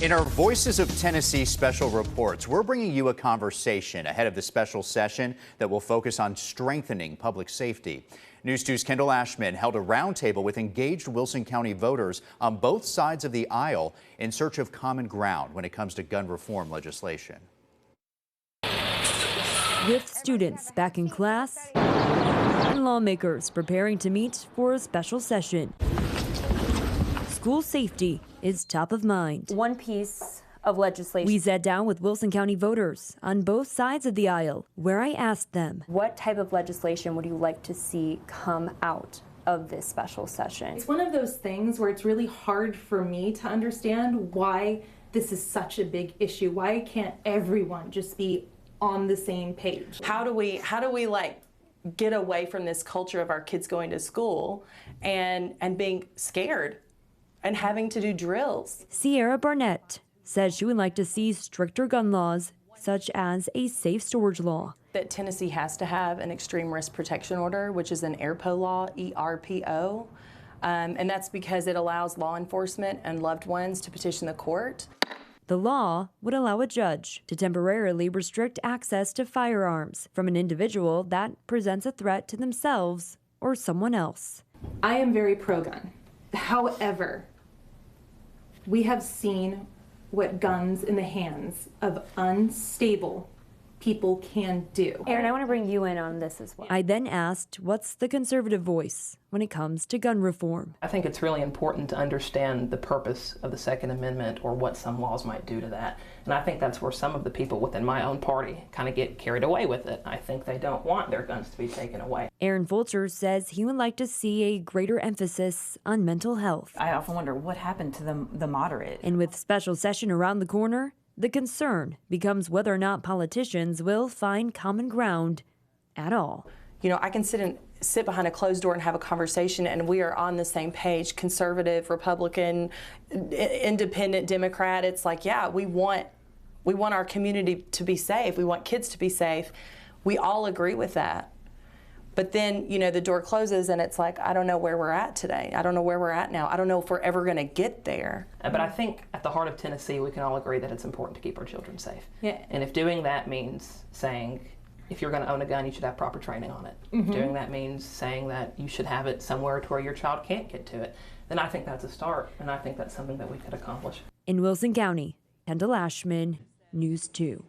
In our Voices of Tennessee special reports, we're bringing you a conversation ahead of the special session that will focus on strengthening public safety. News 2's Kendall Ashman held a roundtable with engaged Wilson County voters on both sides of the aisle in search of common ground when it comes to gun reform legislation. With students back in class and lawmakers preparing to meet for a special session, school safety is top of mind. One piece of legislation. We sat down with Wilson County voters on both sides of the aisle, where I asked them, what type of legislation would you like to see come out of this special session? It's one of those things where it's really hard for me to understand why this is such a big issue. Why can't everyone just be on the same page? How do we like get away from this culture of our kids going to school and being scared and having to do drills? Sierra Barnett says she would like to see stricter gun laws, such as a safe storage law. That Tennessee has to have an extreme risk protection order, which is an ERPO law, ERPO. And that's because it allows law enforcement and loved ones to petition the court. The law would allow a judge to temporarily restrict access to firearms from an individual that presents a threat to themselves or someone else. I am very pro-gun. However, we have seen what guns in the hands of unstable people can do. Aaron, I want to bring you in on this as well. I then asked, what's the conservative voice when it comes to gun reform? I think it's really important to understand the purpose of the Second Amendment or what some laws might do to that. And I think that's where some of the people within my own party kind of get carried away with it. I think they don't want their guns to be taken away. Aaron Fulcher says he would like to see a greater emphasis on mental health. I often wonder what happened to the moderate. And with special session around the corner, the concern becomes whether or not politicians will find common ground at all. You know, I can sit behind a closed door and have a conversation and we are on the same page, conservative, Republican, independent, Democrat. It's like, yeah, we want our community to be safe. We want kids to be safe. We all agree with that. But then, you know, the door closes and it's like, I don't know where we're at today. I don't know where we're at now. I don't know if we're ever going to get there. But I think at the heart of Tennessee, we can all agree that it's important to keep our children safe. Yeah. And if doing that means saying, if you're going to own a gun, you should have proper training on it. If doing that means saying that you should have it somewhere to where your child can't get to it, then I think that's a start. And I think that's something that we could accomplish. In Wilson County, Kendall Ashman, News 2.